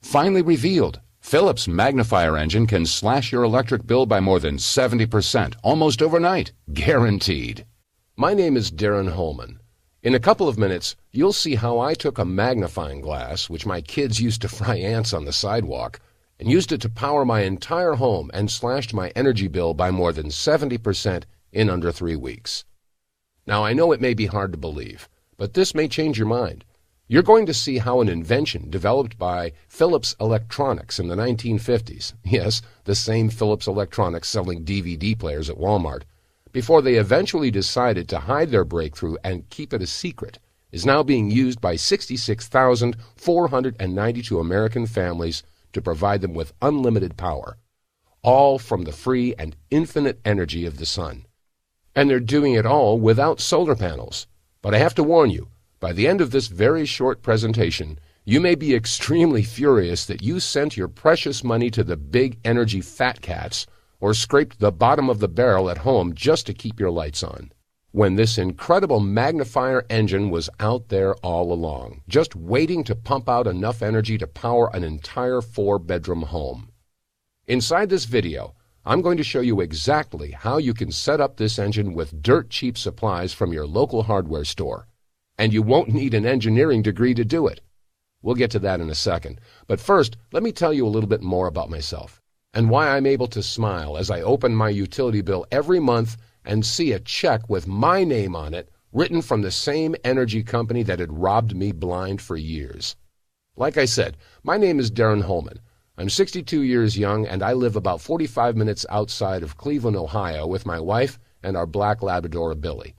Finally revealed, Philips Magnifier Engine can slash your electric bill by more than 70%, almost overnight. Guaranteed. My name is Darren Holman. In a couple of minutes, you'll see how I took a magnifying glass, which my kids used to fry ants on the sidewalk, and used it to power my entire home and slashed my energy bill by more than 70% in under 3 weeks. Now, I know it may be hard to believe, but this may change your mind. You're going to see how an invention developed by Philips Electronics in the 1950s, yes, the same Philips Electronics selling DVD players at Walmart, before they eventually decided to hide their breakthrough and keep it a secret, is now being used by 66,492 American families to provide them with unlimited power, all from the free and infinite energy of the sun. And they're doing it all without solar panels. But I have to warn you, by the end of this very short presentation, you may be extremely furious that you sent your precious money to the big energy fat cats or scraped the bottom of the barrel at home just to keep your lights on, when this incredible magnifier engine was out there all along, just waiting to pump out enough energy to power an entire 4-bedroom home. Inside this video, I'm going to show you exactly how you can set up this engine with dirt-cheap supplies from your local hardware store. And you won't need an engineering degree to do it. We'll get to that in a second. But first, let me tell you a little bit more about myself and why I'm able to smile as I open my utility bill every month and see a check with my name on it written from the same energy company that had robbed me blind for years. Like I said, my name is Darren Holman. I'm 62 years young, and I live about 45 minutes outside of Cleveland, Ohio, with my wife and our black Labrador, Billy.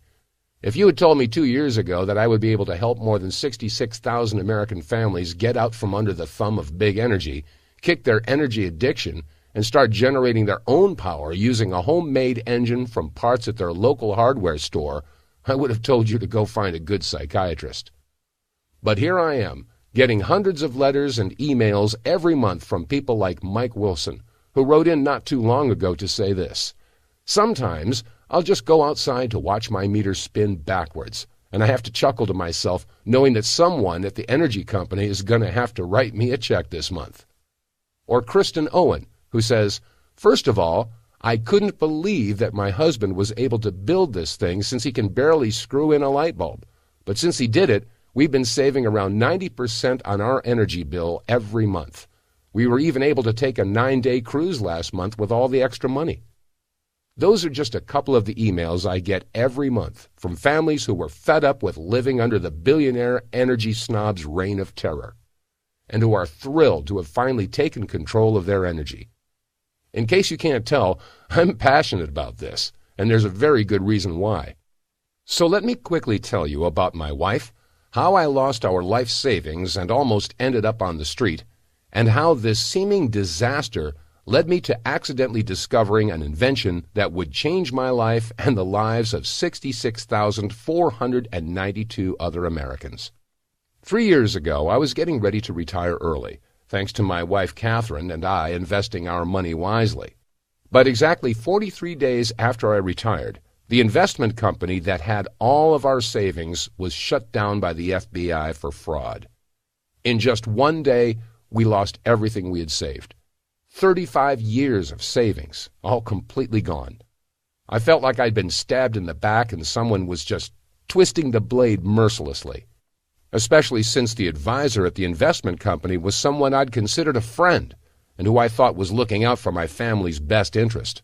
If you had told me 2 years ago that I would be able to help more than 66,000 American families get out from under the thumb of big energy, kick their energy addiction, and start generating their own power using a homemade engine from parts at their local hardware store, I would have told you to go find a good psychiatrist. But here I am, getting hundreds of letters and emails every month from people like Mike Wilson, who wrote in not too long ago to say this: "Sometimes I'll just go outside to watch my meter spin backwards, and I have to chuckle to myself knowing that someone at the energy company is going to have to write me a check this month." Or Kristen Owen, who says, "First of all, I couldn't believe that my husband was able to build this thing since he can barely screw in a light bulb. But since he did it, we've been saving around 90% on our energy bill every month. We were even able to take a 9-day cruise last month with all the extra money." Those are just a couple of the emails I get every month from families who were fed up with living under the billionaire energy snob's reign of terror, and who are thrilled to have finally taken control of their energy. In case you can't tell, I'm passionate about this, and there's a very good reason why. So let me quickly tell you about my wife, how I lost our life savings and almost ended up on the street, and how this seeming disaster led me to accidentally discovering an invention that would change my life and the lives of 66,492 other Americans. 3 years ago, I was getting ready to retire early, thanks to my wife Catherine and I investing our money wisely. But exactly 43 days after I retired, the investment company that had all of our savings was shut down by the FBI for fraud. In just one day, we lost everything we had saved. 35 years of savings, all completely gone. I felt like I'd been stabbed in the back and someone was just twisting the blade mercilessly, especially since the advisor at the investment company was someone I'd considered a friend and who I thought was looking out for my family's best interest.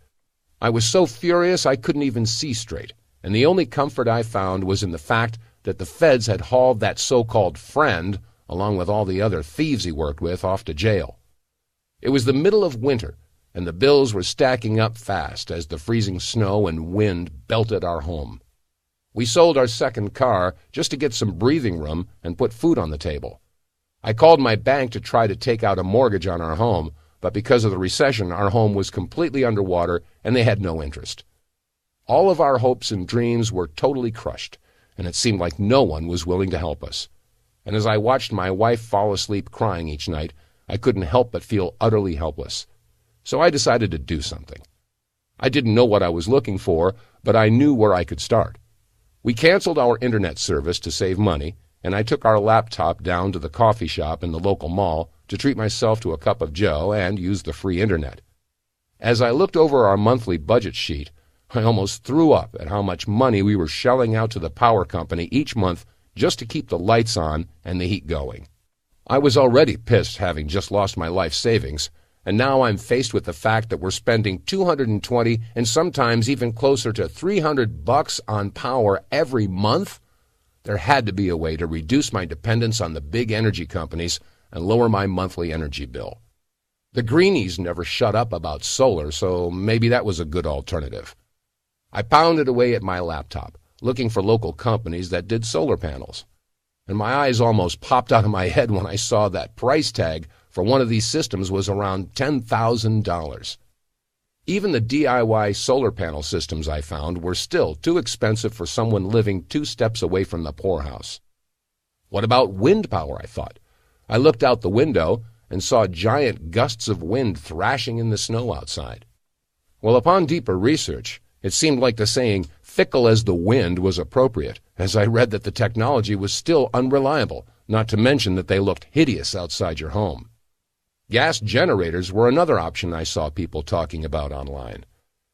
I was so furious I couldn't even see straight, and the only comfort I found was in the fact that the feds had hauled that so-called friend, along with all the other thieves he worked with, off to jail. It was the middle of winter, and the bills were stacking up fast as the freezing snow and wind belted our home. We sold our second car just to get some breathing room and put food on the table. I called my bank to try to take out a mortgage on our home, but because of the recession, our home was completely underwater and they had no interest. All of our hopes and dreams were totally crushed, and it seemed like no one was willing to help us. And as I watched my wife fall asleep crying each night, I couldn't help but feel utterly helpless. So I decided to do something. I didn't know what I was looking for, but I knew where I could start. We canceled our internet service to save money, and I took our laptop down to the coffee shop in the local mall to treat myself to a cup of joe and use the free internet. As I looked over our monthly budget sheet, I almost threw up at how much money we were shelling out to the power company each month just to keep the lights on and the heat going. I was already pissed having just lost my life savings, and now I'm faced with the fact that we're spending $220 and sometimes even closer to $300 on power every month. There had to be a way to reduce my dependence on the big energy companies and lower my monthly energy bill. The greenies never shut up about solar, so maybe that was a good alternative. I pounded away at my laptop, looking for local companies that did solar panels. And my eyes almost popped out of my head when I saw that price tag for one of these systems was around $10,000. Even the DIY solar panel systems I found were still too expensive for someone living 2 steps away from the poorhouse. What about wind power, I thought. I looked out the window and saw giant gusts of wind thrashing in the snow outside. Well, upon deeper research, it seemed like the saying, fickle as the wind, was appropriate, as I read that the technology was still unreliable, not to mention that they looked hideous outside your home. Gas generators were another option I saw people talking about online.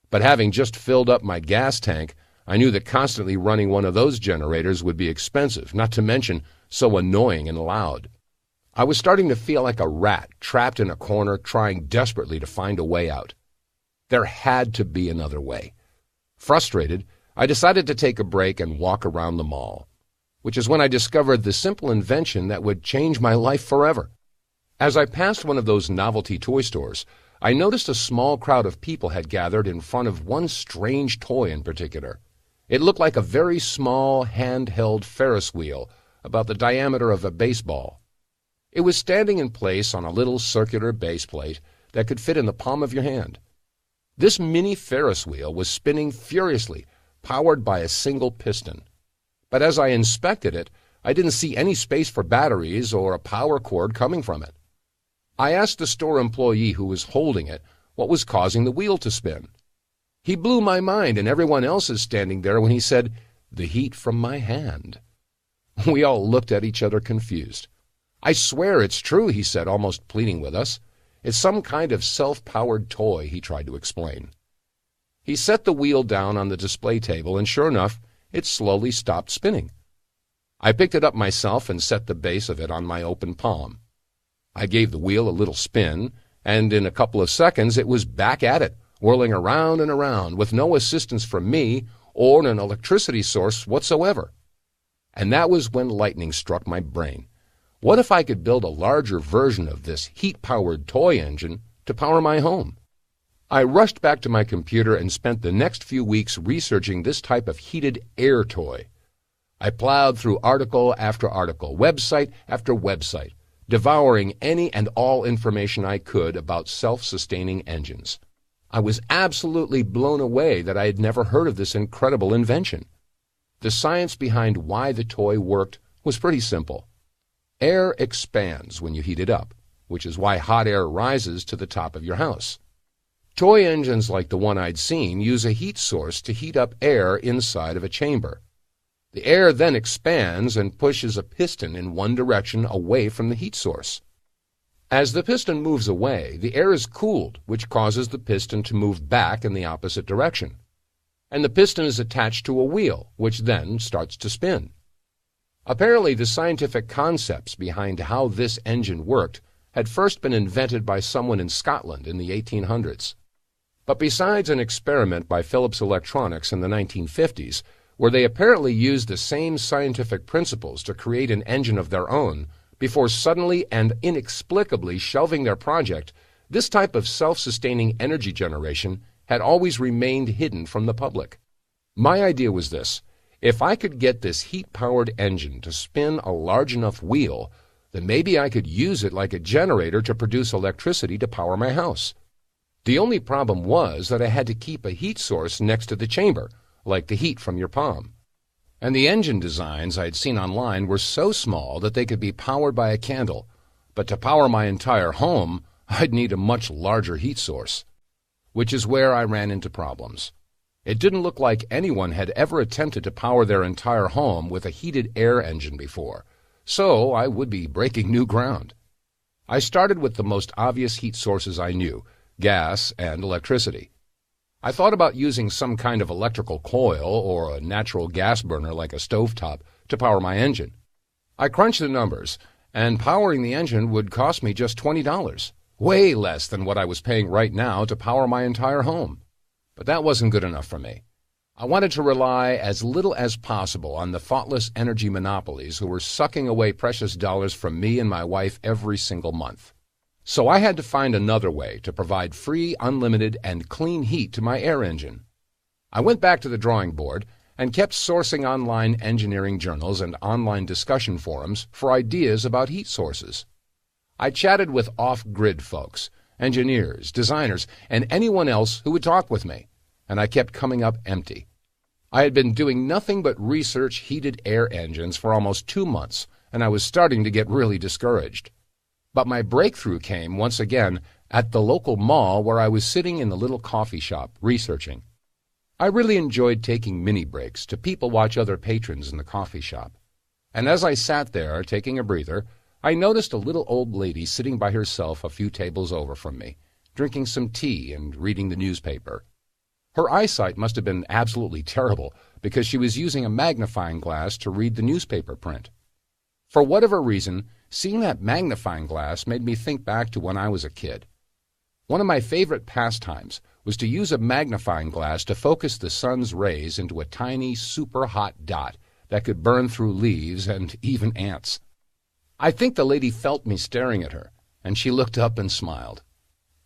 But having just filled up my gas tank, I knew that constantly running one of those generators would be expensive, not to mention so annoying and loud. I was starting to feel like a rat trapped in a corner trying desperately to find a way out. There had to be another way. Frustrated, I decided to take a break and walk around the mall, which is when I discovered the simple invention that would change my life forever. As I passed one of those novelty toy stores, I noticed a small crowd of people had gathered in front of one strange toy in particular. It looked like a very small, handheld Ferris wheel, about the diameter of a baseball. It was standing in place on a little circular base plate that could fit in the palm of your hand. This mini Ferris wheel was spinning furiously, powered by a single piston. But as I inspected it, I didn't see any space for batteries or a power cord coming from it. I asked the store employee who was holding it what was causing the wheel to spin. He blew my mind and everyone else's standing there when he said, "The heat from my hand." We all looked at each other confused. "I swear it's true," he said, almost pleading with us. "It's some kind of self-powered toy," he tried to explain. He set the wheel down on the display table, and sure enough, it slowly stopped spinning. I picked it up myself and set the base of it on my open palm. I gave the wheel a little spin, and in a couple of seconds it was back at it, whirling around and around, with no assistance from me or an electricity source whatsoever. And that was when lightning struck my brain. What if I could build a larger version of this heat-powered toy engine to power my home? I rushed back to my computer and spent the next few weeks researching this type of heated air toy. I plowed through article after article, website after website, devouring any and all information I could about self-sustaining engines. I was absolutely blown away that I had never heard of this incredible invention. The science behind why the toy worked was pretty simple. Air expands when you heat it up, which is why hot air rises to the top of your house. Toy engines like the one I'd seen use a heat source to heat up air inside of a chamber. The air then expands and pushes a piston in one direction away from the heat source. As the piston moves away, the air is cooled, which causes the piston to move back in the opposite direction. And the piston is attached to a wheel, which then starts to spin. Apparently, the scientific concepts behind how this engine worked had first been invented by someone in Scotland in the 1800s. But besides an experiment by Philips Electronics in the 1950s, where they apparently used the same scientific principles to create an engine of their own, before suddenly and inexplicably shelving their project, this type of self-sustaining energy generation had always remained hidden from the public. My idea was this: if I could get this heat-powered engine to spin a large enough wheel, then maybe I could use it like a generator to produce electricity to power my house. The only problem was that I had to keep a heat source next to the chamber, like the heat from your palm. And the engine designs I'd seen online were so small that they could be powered by a candle, but to power my entire home, I'd need a much larger heat source. Which is where I ran into problems. It didn't look like anyone had ever attempted to power their entire home with a heated air engine before, so I would be breaking new ground. I started with the most obvious heat sources I knew, gas and electricity. I thought about using some kind of electrical coil or a natural gas burner like a stovetop to power my engine. I crunched the numbers, and powering the engine would cost me just $20, way less than what I was paying right now to power my entire home. But that wasn't good enough for me. I wanted to rely as little as possible on the thoughtless energy monopolies who were sucking away precious dollars from me and my wife every single month. So I had to find another way to provide free, unlimited, and clean heat to my air engine. I went back to the drawing board and kept sourcing online engineering journals and online discussion forums for ideas about heat sources. I chatted with off-grid folks, engineers, designers, and anyone else who would talk with me, and I kept coming up empty. I had been doing nothing but research heated air engines for almost 2 months, and I was starting to get really discouraged. But my breakthrough came once again at the local mall where I was sitting in the little coffee shop researching. I really enjoyed taking mini breaks to people watch other patrons in the coffee shop. And as I sat there taking a breather, I noticed a little old lady sitting by herself a few tables over from me, drinking some tea and reading the newspaper. Her eyesight must have been absolutely terrible because she was using a magnifying glass to read the newspaper print. For whatever reason, seeing that magnifying glass made me think back to when I was a kid. One of my favorite pastimes was to use a magnifying glass to focus the sun's rays into a tiny, super-hot dot that could burn through leaves and even ants. I think the lady felt me staring at her, and she looked up and smiled.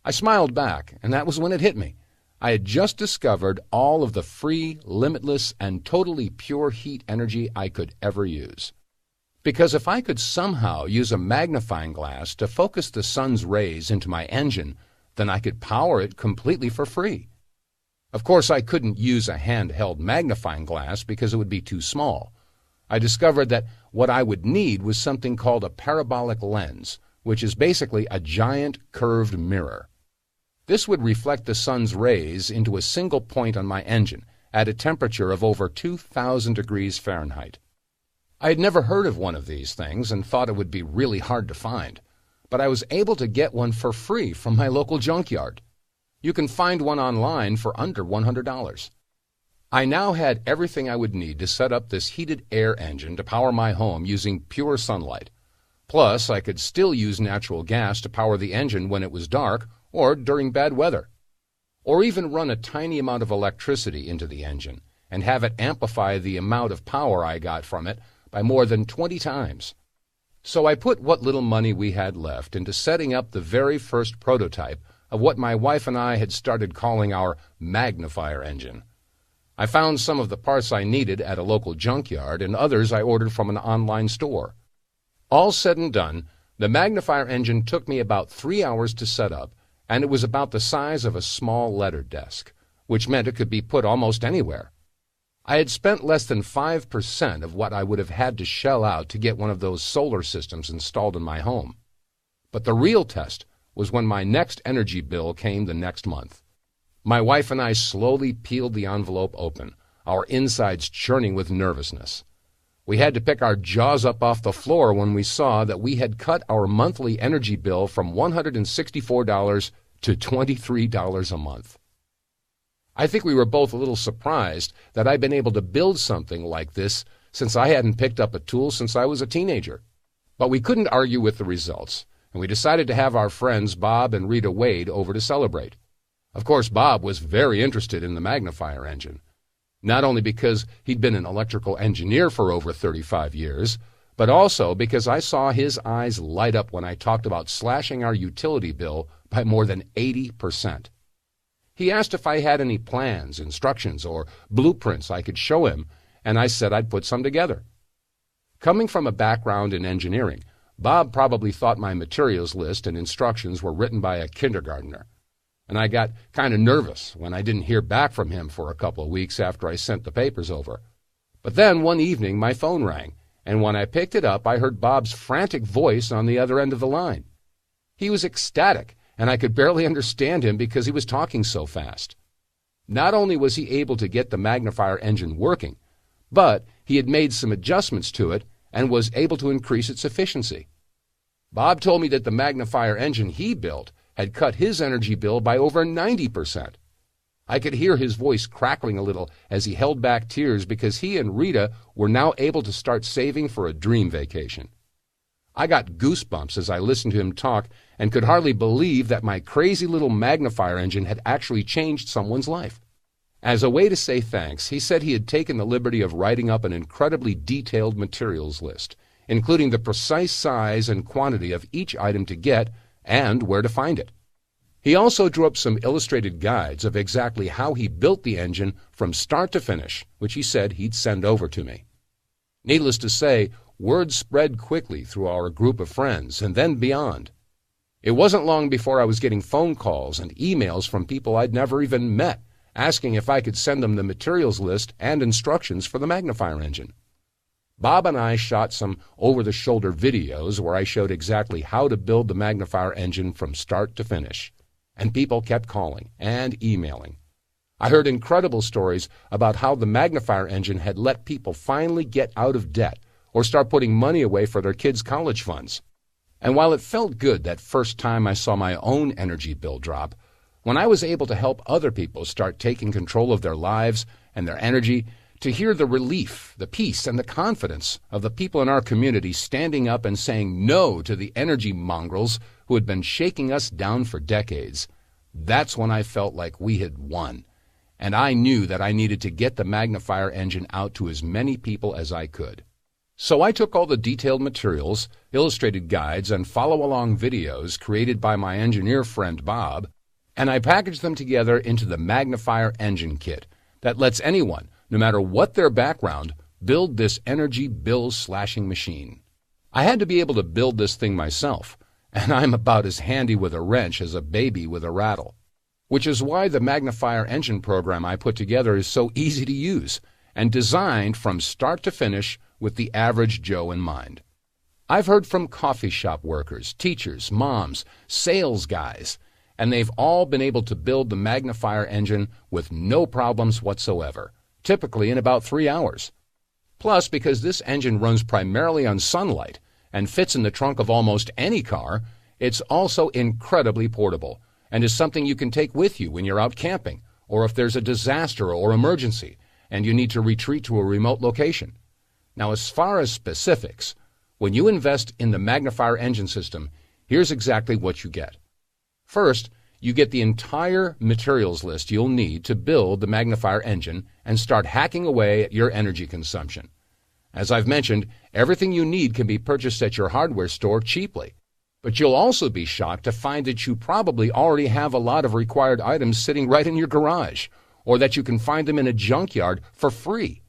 I smiled back, and that was when it hit me. I had just discovered all of the free, limitless, and totally pure heat energy I could ever use. Because if I could somehow use a magnifying glass to focus the sun's rays into my engine, then I could power it completely for free. Of course, I couldn't use a handheld magnifying glass because it would be too small. I discovered that what I would need was something called a parabolic lens, which is basically a giant curved mirror. This would reflect the sun's rays into a single point on my engine at a temperature of over 2,000 degrees Fahrenheit. I had never heard of one of these things and thought it would be really hard to find, but I was able to get one for free from my local junkyard. You can find one online for under $100. I now had everything I would need to set up this heated air engine to power my home using pure sunlight. Plus, I could still use natural gas to power the engine when it was dark or during bad weather, or even run a tiny amount of electricity into the engine and have it amplify the amount of power I got from it by more than 20 times. So I put what little money we had left into setting up the very first prototype of what my wife and I had started calling our Magnifier Engine. I found some of the parts I needed at a local junkyard and others I ordered from an online store. All said and done, the Magnifier Engine took me about 3 hours to set up, and it was about the size of a small letter desk, which meant it could be put almost anywhere. I had spent less than 5% of what I would have had to shell out to get one of those solar systems installed in my home. But the real test was when my next energy bill came the next month. My wife and I slowly peeled the envelope open, our insides churning with nervousness. We had to pick our jaws up off the floor when we saw that we had cut our monthly energy bill from $164 to $23 a month. I think we were both a little surprised that I'd been able to build something like this since I hadn't picked up a tool since I was a teenager. But we couldn't argue with the results, and we decided to have our friends Bob and Rita Wade over to celebrate. Of course, Bob was very interested in the Magnifier Engine, not only because he'd been an electrical engineer for over 35 years, but also because I saw his eyes light up when I talked about slashing our utility bill by more than 80%. He asked if I had any plans, instructions, or blueprints I could show him, and I said I'd put some together. Coming from a background in engineering, Bob probably thought my materials list and instructions were written by a kindergartner, and I got kind of nervous when I didn't hear back from him for a couple of weeks after I sent the papers over. But then one evening my phone rang, and when I picked it up I heard Bob's frantic voice on the other end of the line. He was ecstatic, and I could barely understand him because he was talking so fast. Not only was he able to get the Magnifier Engine working, but he had made some adjustments to it and was able to increase its efficiency. Bob told me that the Magnifier engine he built had cut his energy bill by over 90%. I could hear his voice crackling a little as he held back tears because he and Rita were now able to start saving for a dream vacation. I got goosebumps as I listened to him talk and could hardly believe that my crazy little Magnifier engine had actually changed someone's life. As a way to say thanks, he said he had taken the liberty of writing up an incredibly detailed materials list, including the precise size and quantity of each item to get and where to find it. He also drew up some illustrated guides of exactly how he built the engine from start to finish, which he said he'd send over to me. Needless to say, word spread quickly through our group of friends and then beyond. It wasn't long before I was getting phone calls and emails from people I'd never even met, asking if I could send them the materials list and instructions for the Magnifier engine. Bob and I shot some over-the-shoulder videos where I showed exactly how to build the Magnifier engine from start to finish, and people kept calling and emailing. I heard incredible stories about how the Magnifier engine had let people finally get out of debt or start putting money away for their kids' college funds. And while it felt good that first time I saw my own energy bill drop, when I was able to help other people start taking control of their lives and their energy, to hear the relief, the peace, and the confidence of the people in our community standing up and saying no to the energy mongrels who had been shaking us down for decades, that's when I felt like we had won. And I knew that I needed to get the Magnifier engine out to as many people as I could. So I took all the detailed materials, illustrated guides, and follow-along videos created by my engineer friend Bob, and I packaged them together into the Magnifier Engine Kit that lets anyone, no matter what their background, build this energy bill-slashing machine. I had to be able to build this thing myself, and I'm about as handy with a wrench as a baby with a rattle, which is why the Magnifier Engine program I put together is so easy to use and designed from start to finish with the average Joe in mind. I've heard from coffee shop workers, teachers, moms, sales guys, and they've all been able to build the Magnifier engine with no problems whatsoever, typically in about 3 hours. Plus, because this engine runs primarily on sunlight and fits in the trunk of almost any car, it's also incredibly portable and is something you can take with you when you're out camping or if there's a disaster or emergency and you need to retreat to a remote location. Now, as far as specifics, when you invest in the Magnifier engine system, here's exactly what you get. First, you get the entire materials list you'll need to build the Magnifier engine and start hacking away at your energy consumption. As I've mentioned, everything you need can be purchased at your hardware store cheaply. But you'll also be shocked to find that you probably already have a lot of required items sitting right in your garage, or that you can find them in a junkyard for free.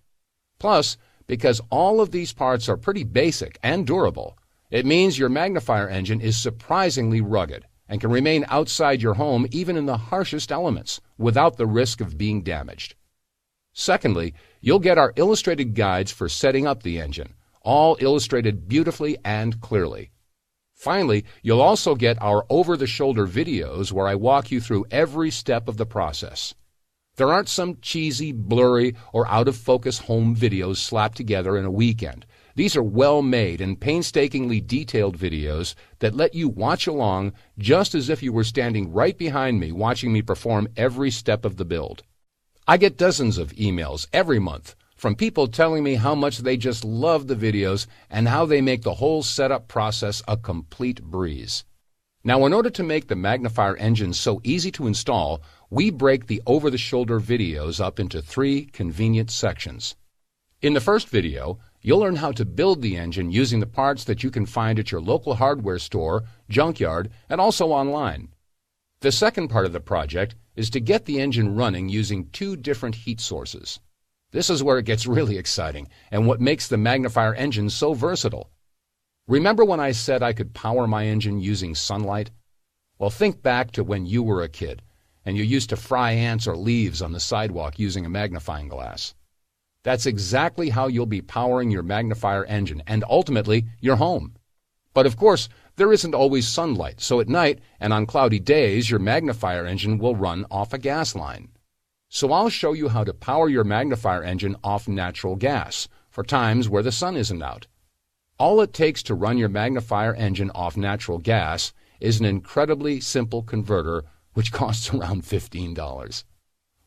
Plus, because all of these parts are pretty basic and durable, it means your Magnifier engine is surprisingly rugged and can remain outside your home even in the harshest elements without the risk of being damaged. Secondly, you'll get our illustrated guides for setting up the engine, all illustrated beautifully and clearly. Finally, you'll also get our over-the-shoulder videos where I walk you through every step of the process. There aren't some cheesy, blurry, or out-of-focus home videos slapped together in a weekend. These are well-made and painstakingly detailed videos that let you watch along just as if you were standing right behind me watching me perform every step of the build. I get dozens of emails every month from people telling me how much they just love the videos and how they make the whole setup process a complete breeze. Now, in order to make the Magnifier engine so easy to install, we break the over-the-shoulder videos up into 3 convenient sections. In the first video, you'll learn how to build the engine using the parts that you can find at your local hardware store, junkyard, and also online. The second part of the project is to get the engine running using 2 different heat sources. This is where it gets really exciting and what makes the Magnifier engine so versatile. Remember when I said I could power my engine using sunlight? Well, think back to when you were a kid and you used to fry ants or leaves on the sidewalk using a magnifying glass. That's exactly how you'll be powering your Magnifier engine and ultimately your home. But of course, there isn't always sunlight, so at night and on cloudy days, your Magnifier engine will run off a gas line. So I'll show you how to power your Magnifier engine off natural gas for times where the sun isn't out. All it takes to run your magnifier engine off natural gas is an incredibly simple converter which costs around $15.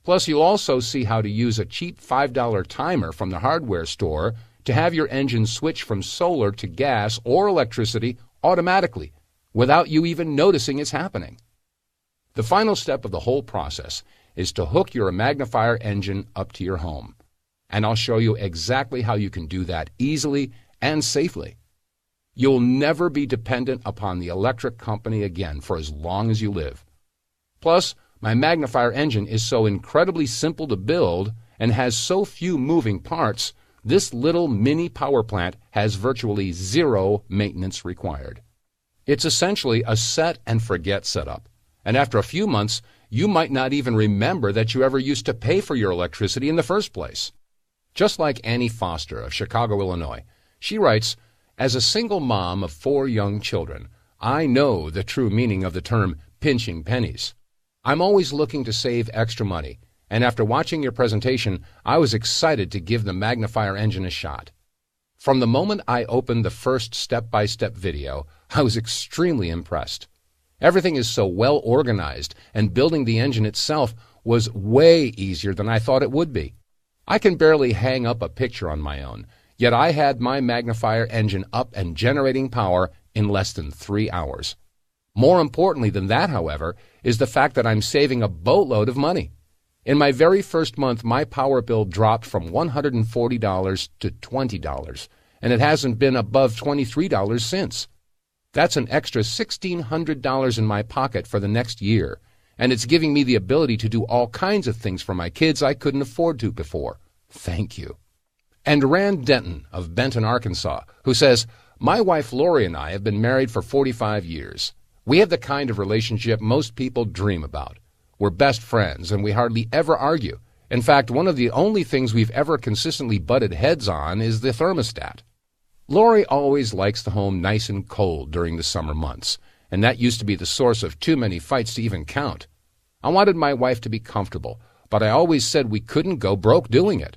Plus, you'll also see how to use a cheap $5 timer from the hardware store to have your engine switch from solar to gas or electricity automatically without you even noticing it's happening. The final step of the whole process is to hook your magnifier engine up to your home. And I'll show you exactly how you can do that easily and safely. You'll never be dependent upon the electric company again for as long as you live. Plus, my magnifier engine is so incredibly simple to build and has so few moving parts, this little mini power plant has virtually zero maintenance required. It's essentially a set and forget setup, and after a few months, you might not even remember that you ever used to pay for your electricity in the first place. Just like Annie Foster of Chicago, Illinois, she writes, "As a single mom of 4 young children, I know the true meaning of the term pinching pennies. I'm always looking to save extra money, and after watching your presentation, I was excited to give the magnifier engine a shot. From the moment I opened the first step-by-step video, I was extremely impressed. Everything is so well organized, and building the engine itself was way easier than I thought it would be. I can barely hang up a picture on my own, yet I had my magnifier engine up and generating power in less than 3 hours. More importantly than that, however, is the fact that I'm saving a boatload of money. In my very first month, my power bill dropped from $140 to $20, and it hasn't been above $23 since. That's an extra $1,600 in my pocket for the next year, and it's giving me the ability to do all kinds of things for my kids I couldn't afford to before. Thank you." And Rand Denton of Benton, Arkansas, who says, "My wife Lori and I have been married for 45 years. We have the kind of relationship most people dream about. We're best friends, and we hardly ever argue. In fact, one of the only things we've ever consistently butted heads on is the thermostat. Lori always likes the home nice and cold during the summer months, and that used to be the source of too many fights to even count. I wanted my wife to be comfortable, but I always said we couldn't go broke doing it.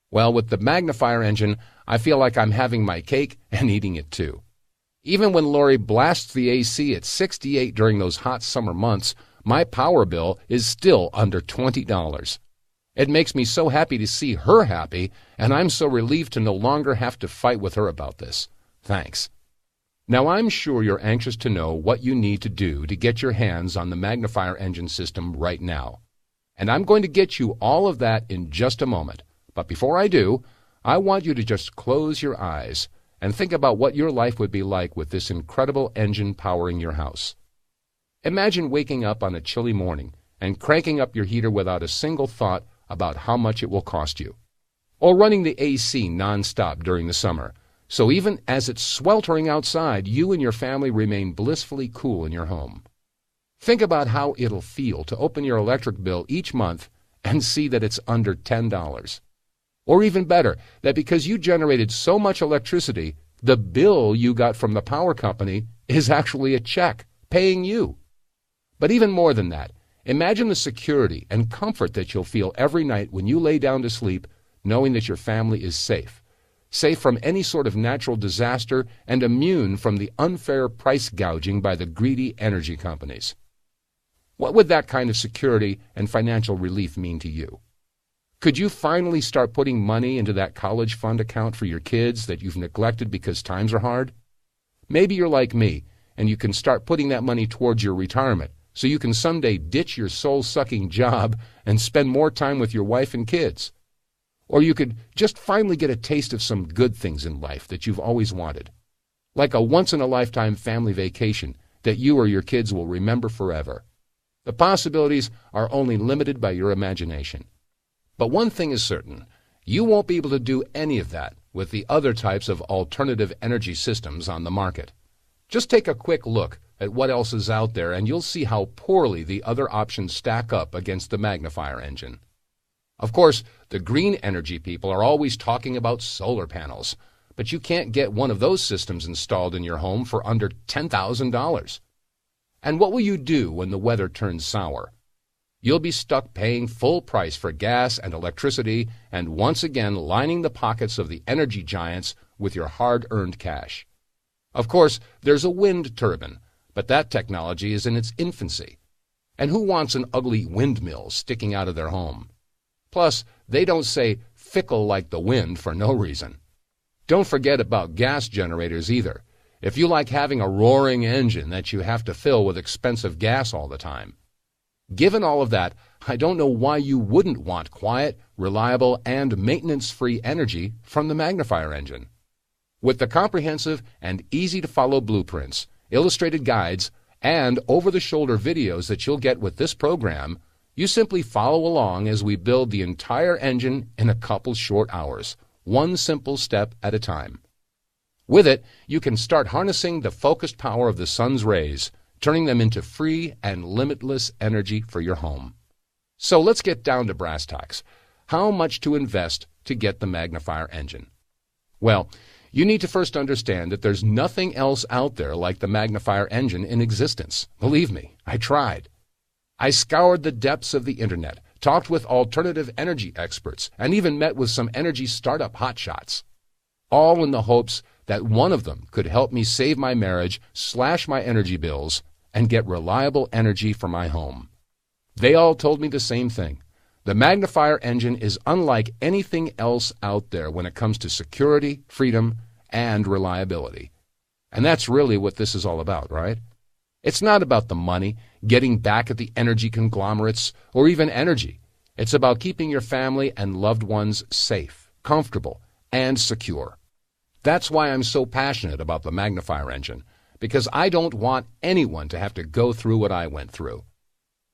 Well, with the magnifier engine, I feel like I'm having my cake and eating it too. Even when Lori blasts the AC at 68 during those hot summer months, my power bill is still under $20. It makes me so happy to see her happy, and I'm so relieved to no longer have to fight with her about this. Thanks." Now, I'm sure you're anxious to know what you need to do to get your hands on the magnifier engine system right now. And I'm going to get you all of that in just a moment. But before I do, I want you to just close your eyes and think about what your life would be like with this incredible engine powering your house. Imagine waking up on a chilly morning and cranking up your heater without a single thought about how much it will cost you. Or running the AC nonstop during the summer, so even as it's sweltering outside, you and your family remain blissfully cool in your home. Think about how it'll feel to open your electric bill each month and see that it's under $10. Or even better, that because you generated so much electricity, the bill you got from the power company is actually a check paying you. But even more than that, imagine the security and comfort that you'll feel every night when you lay down to sleep knowing that your family is safe from any sort of natural disaster and immune from the unfair price gouging by the greedy energy companies. What would that kind of security and financial relief mean to you? Could you finally start putting money into that college fund account for your kids that you've neglected because times are hard? Maybe you're like me, and you can start putting that money towards your retirement so you can someday ditch your soul-sucking job and spend more time with your wife and kids. Or you could just finally get a taste of some good things in life that you've always wanted, like a once-in-a-lifetime family vacation that you or your kids will remember forever. The possibilities are only limited by your imagination. But one thing is certain, you won't be able to do any of that with the other types of alternative energy systems on the market. Just take a quick look at what else is out there and you'll see how poorly the other options stack up against the magnifier engine. Of course, the green energy people are always talking about solar panels, but you can't get one of those systems installed in your home for under $10,000. And what will you do when the weather turns sour? You'll be stuck paying full price for gas and electricity and once again lining the pockets of the energy giants with your hard-earned cash. Of course, there's a wind turbine, but that technology is in its infancy. And who wants an ugly windmill sticking out of their home? Plus, they don't say fickle like the wind for no reason. Don't forget about gas generators either, if you like having a roaring engine that you have to fill with expensive gas all the time. Given all of that, I don't know why you wouldn't want quiet, reliable, and maintenance-free energy from the Magnifier Engine. With the comprehensive and easy-to-follow blueprints, illustrated guides, and over-the-shoulder videos that you'll get with this program, you simply follow along as we build the entire engine in a couple short hours, one simple step at a time. With it, you can start harnessing the focused power of the sun's rays, turning them into free and limitless energy for your home. So let's get down to brass tacks. How much to invest to get the Magnifier Engine? Well, you need to first understand that there's nothing else out there like the Magnifier Engine in existence. Believe me, I tried. I scoured the depths of the internet, talked with alternative energy experts, and even met with some energy startup hotshots, all in the hopes that one of them could help me save my marriage, slash my energy bills, and get reliable energy for my home. They all told me the same thing. The Magnifier Engine is unlike anything else out there when it comes to security, freedom, and reliability. And that's really what this is all about, right? It's not about the money, getting back at the energy conglomerates, or even energy. It's about keeping your family and loved ones safe, comfortable, and secure. That's why I'm so passionate about the Magnifier Engine, because I don't want anyone to have to go through what I went through.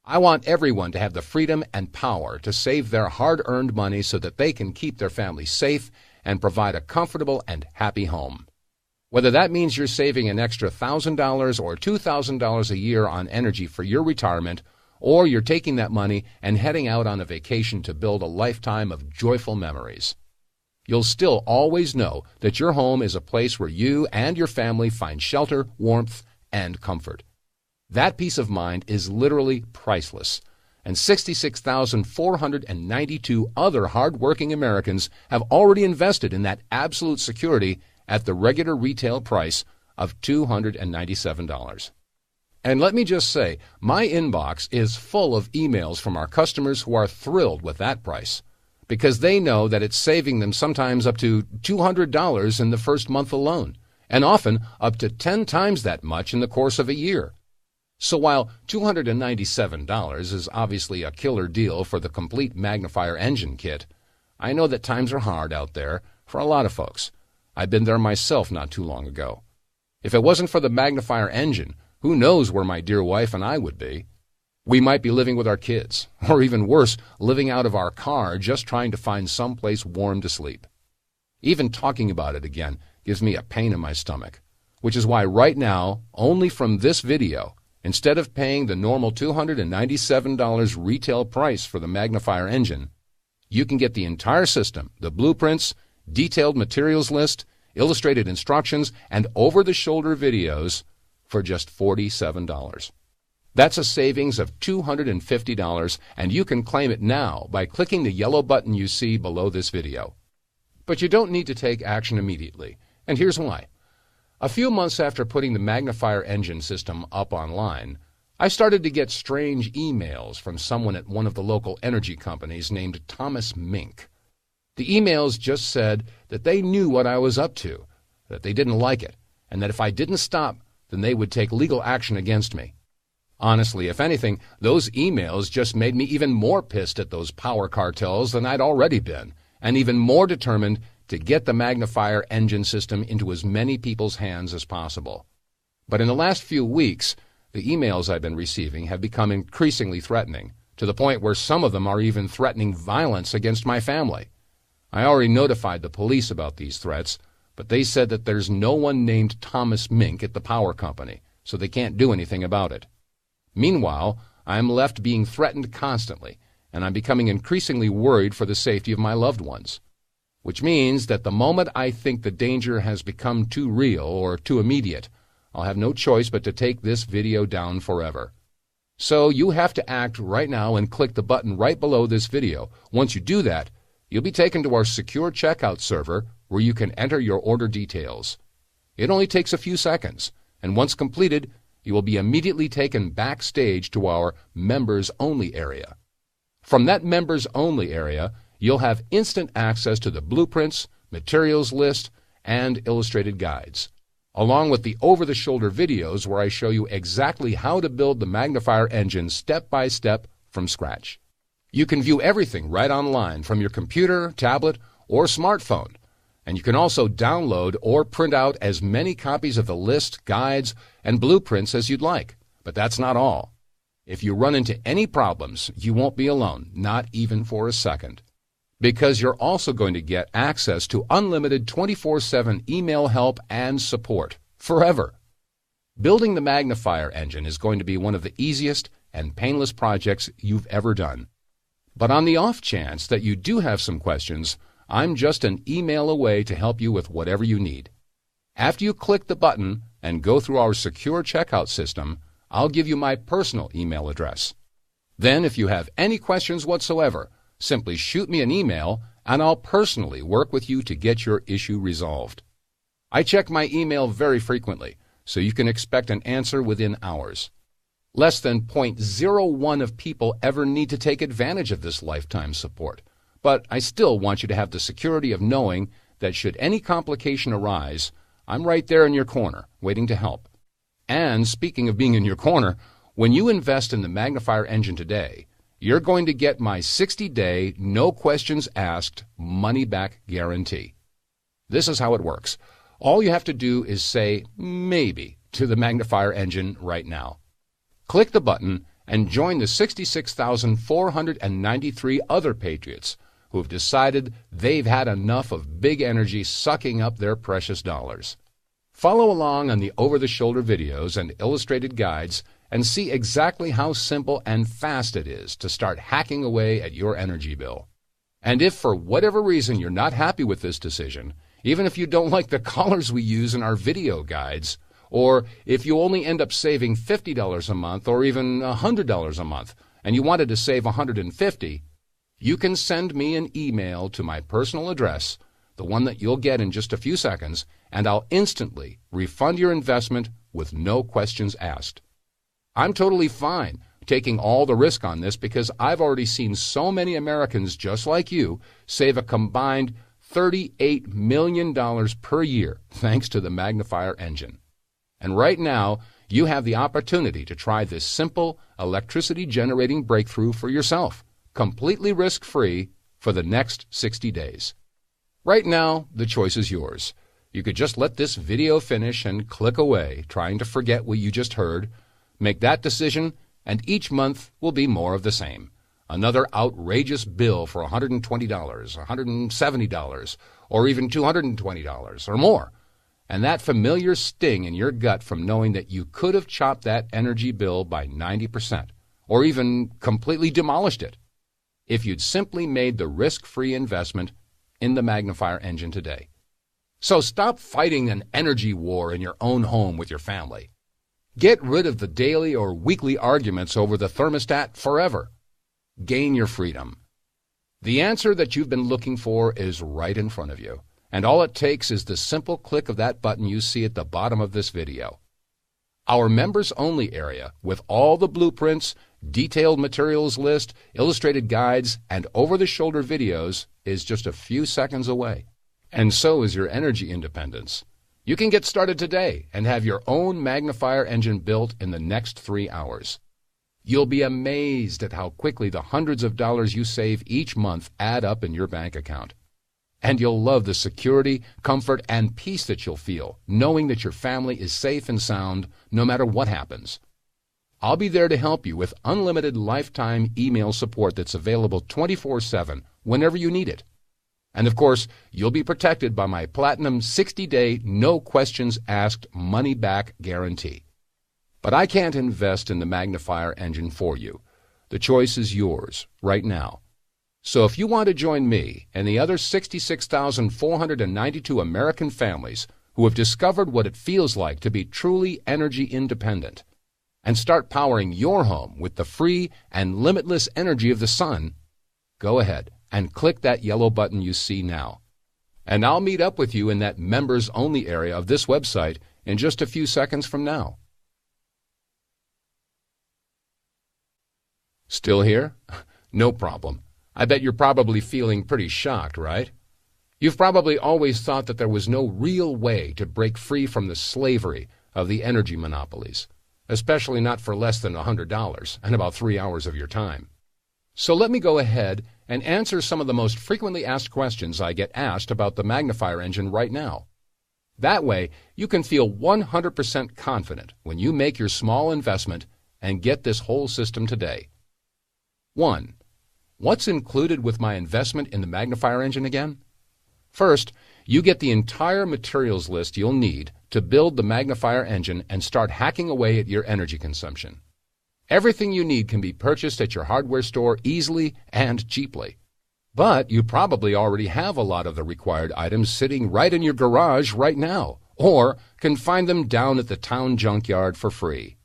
I want everyone to have the freedom and power to save their hard-earned money so that they can keep their family safe and provide a comfortable and happy home. Whether that means you're saving an extra $1,000 or $2,000 a year on energy for your retirement, or you're taking that money and heading out on a vacation to build a lifetime of joyful memories. You'll still always know that your home is a place where you and your family find shelter, warmth, and comfort. That peace of mind is literally priceless, and 66,492 other hard-working Americans have already invested in that absolute security at the regular retail price of $297. And let me just say, my inbox is full of emails from our customers who are thrilled with that price, because they know that it's saving them sometimes up to $200 in the first month alone, and often up to 10 times that much in the course of a year. So while $297 is obviously a killer deal for the complete Magnifier Engine kit, I know that times are hard out there for a lot of folks. I've been there myself not too long ago. If it wasn't for the Magnifier Engine, who knows where my dear wife and I would be? We might be living with our kids, or even worse, living out of our car just trying to find someplace warm to sleep. Even talking about it again gives me a pain in my stomach, which is why right now, only from this video, instead of paying the normal $297 retail price for the Magnifier Engine, you can get the entire system, the blueprints, detailed materials list, illustrated instructions, and over-the-shoulder videos for just $47. That's a savings of $250, and you can claim it now by clicking the yellow button you see below this video. But you don't need to take action immediately, and here's why. A few months after putting the Magnifier Engine system up online, I started to get strange emails from someone at one of the local energy companies named Thomas Mink. The emails just said that they knew what I was up to, that they didn't like it, and that if I didn't stop, then they would take legal action against me. Honestly, if anything, those emails just made me even more pissed at those power cartels than I'd already been, and even more determined to get the Magnifier Engine system into as many people's hands as possible. But in the last few weeks, the emails I've been receiving have become increasingly threatening, to the point where some of them are even threatening violence against my family. I already notified the police about these threats, but they said that there's no one named Thomas Mink at the power company, so they can't do anything about it. Meanwhile, I'm left being threatened constantly, and I'm becoming increasingly worried for the safety of my loved ones. Which means that the moment I think the danger has become too real or too immediate, I'll have no choice but to take this video down forever. So you have to act right now and click the button right below this video. Once you do that, you'll be taken to our secure checkout server where you can enter your order details. It only takes a few seconds, and once completed, you will be immediately taken backstage to our Members Only area. From that Members Only area, you'll have instant access to the blueprints, materials list, and illustrated guides, along with the over-the-shoulder videos where I show you exactly how to build the Magnifier Engine step by step from scratch. You can view everything right online from your computer, tablet, or smartphone, and you can also download or print out as many copies of the list, guides, and blueprints as you'd like. But that's not all. If you run into any problems, you won't be alone, not even for a second, because you're also going to get access to unlimited 24/7 email help and support forever. Building the Magnifier Engine is going to be one of the easiest and painless projects you've ever done. But on the off chance that you do have some questions, I'm just an email away to help you with whatever you need. After you click the button and go through our secure checkout system, I'll give you my personal email address. Then, if you have any questions whatsoever, simply shoot me an email and I'll personally work with you to get your issue resolved. I check my email very frequently, so you can expect an answer within hours. Less than 0.01 of people ever need to take advantage of this lifetime support. But I still want you to have the security of knowing that should any complication arise, I'm right there in your corner, waiting to help. And speaking of being in your corner, when you invest in the Magnifier Engine today, you're going to get my 60-day, no questions asked, money-back guarantee. This is how it works. All you have to do is say maybe to the Magnifier Engine right now. Click the button and join the 66,493 other patriots who have decided they've had enough of big energy sucking up their precious dollars. Follow along on the over-the-shoulder videos and illustrated guides and see exactly how simple and fast it is to start hacking away at your energy bill. And if for whatever reason you're not happy with this decision, even if you don't like the colors we use in our video guides, or if you only end up saving $50 a month or even $100 a month and you wanted to save $150, you can send me an email to my personal address, the one that you'll get in just a few seconds, and I'll instantly refund your investment with no questions asked. I'm totally fine taking all the risk on this because I've already seen so many Americans just like you save a combined $38 million per year thanks to the Magnifier Engine. And right now, you have the opportunity to try this simple electricity-generating breakthrough for yourself, completely risk-free for the next 60 days. Right now, the choice is yours. You could just let this video finish and click away, trying to forget what you just heard. Make that decision, and each month will be more of the same. Another outrageous bill for $120, $170, or even $220 or more. And that familiar sting in your gut from knowing that you could have chopped that energy bill by 90%, or even completely demolished it, if you'd simply made the risk-free investment in the Magnifier Engine today. So stop fighting an energy war in your own home with your family. Get rid of the daily or weekly arguments over the thermostat forever. Gain your freedom. The answer that you've been looking for is right in front of you. And all it takes is the simple click of that button you see at the bottom of this video. Our members-only area, with all the blueprints, detailed materials list, illustrated guides, and over-the-shoulder videos, is just a few seconds away. And so is your energy independence. You can get started today and have your own Magnifier Engine built in the next 3 hours. You'll be amazed at how quickly the hundreds of dollars you save each month add up in your bank account. And you'll love the security, comfort, and peace that you'll feel, knowing that your family is safe and sound no matter what happens. I'll be there to help you with unlimited lifetime email support that's available 24/7 whenever you need it. And of course, you'll be protected by my Platinum 60-day, no questions asked money-back guarantee. But I can't invest in the Magnifier Engine for you. The choice is yours right now. So if you want to join me and the other 66,492 American families who have discovered what it feels like to be truly energy independent and start powering your home with the free and limitless energy of the sun, go ahead and click that yellow button you see now. And I'll meet up with you in that members-only area of this website in just a few seconds from now. Still here? No problem. I bet you're probably feeling pretty shocked, right? You've probably always thought that there was no real way to break free from the slavery of the energy monopolies, especially not for less than $100 and about 3 hours of your time. So let me go ahead and answer some of the most frequently asked questions I get asked about the Magnifier Engine right now. That way, you can feel 100% confident when you make your small investment and get this whole system today. 1. What's included with my investment in the Magnifier Engine again? First, you get the entire materials list you'll need to build the Magnifier Engine and start hacking away at your energy consumption. Everything you need can be purchased at your hardware store easily and cheaply. But you probably already have a lot of the required items sitting right in your garage right now, or can find them down at the town junkyard for free.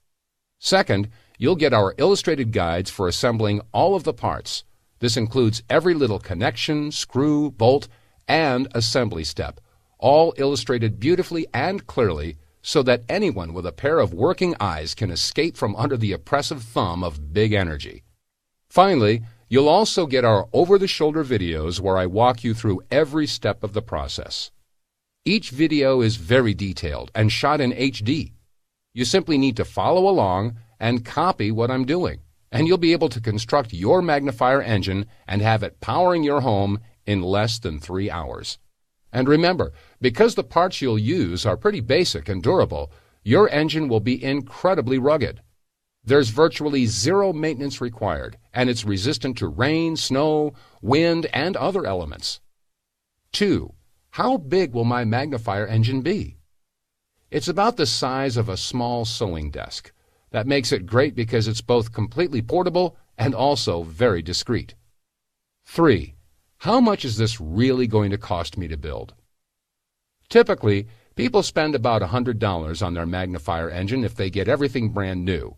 Second, you'll get our illustrated guides for assembling all of the parts. This includes every little connection, screw, bolt, and assembly step, all illustrated beautifully and clearly so that anyone with a pair of working eyes can escape from under the oppressive thumb of big energy. Finally, you'll also get our over-the-shoulder videos where I walk you through every step of the process. Each video is very detailed and shot in HD. You simply need to follow along and copy what I'm doing, and you'll be able to construct your Magnifier Engine and have it powering your home in less than 3 hours. And remember, because the parts you'll use are pretty basic and durable, your engine will be incredibly rugged. There's virtually zero maintenance required, and it's resistant to rain, snow, wind, and other elements. 2. How big will my Magnifier Engine be? It's about the size of a small sewing desk. That makes it great because it's both completely portable and also very discreet. 3. How much is this really going to cost me to build? Typically, people spend about $100 on their Magnifier Engine if they get everything brand new.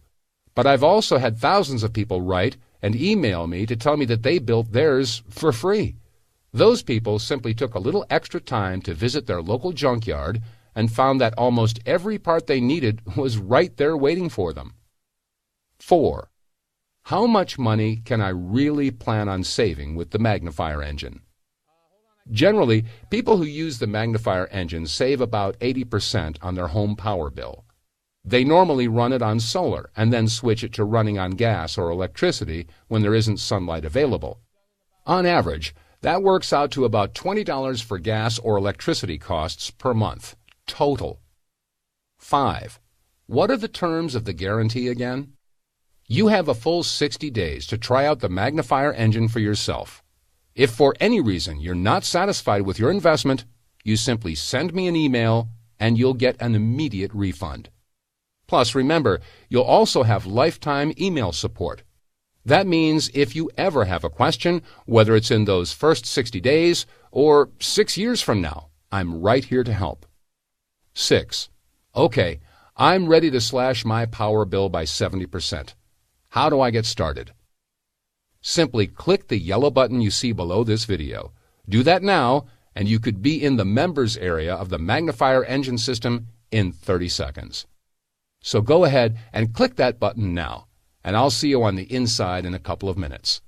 But I've also had thousands of people write and email me to tell me that they built theirs for free. Those people simply took a little extra time to visit their local junkyard and found that almost every part they needed was right there waiting for them. 4. How much money can I really plan on saving with the Magnifier Engine? Generally, people who use the Magnifier Engine save about 80% on their home power bill. They normally run it on solar and then switch it to running on gas or electricity when there isn't sunlight available. On average, that works out to about $20 for gas or electricity costs per month, total. 5. What are the terms of the guarantee again? You have a full 60 days to try out the Magnifier Engine for yourself. If for any reason you're not satisfied with your investment, you simply send me an email and you'll get an immediate refund. Plus, remember, you'll also have lifetime email support. That means if you ever have a question, whether it's in those first 60 days or 6 years from now, I'm right here to help. 6. Okay, I'm ready to slash my power bill by 70%. How do I get started? Simply click the yellow button you see below this video. Do that now, and you could be in the members area of the Magnifier Engine system in 30 seconds. So go ahead and click that button now, and I'll see you on the inside in a couple of minutes.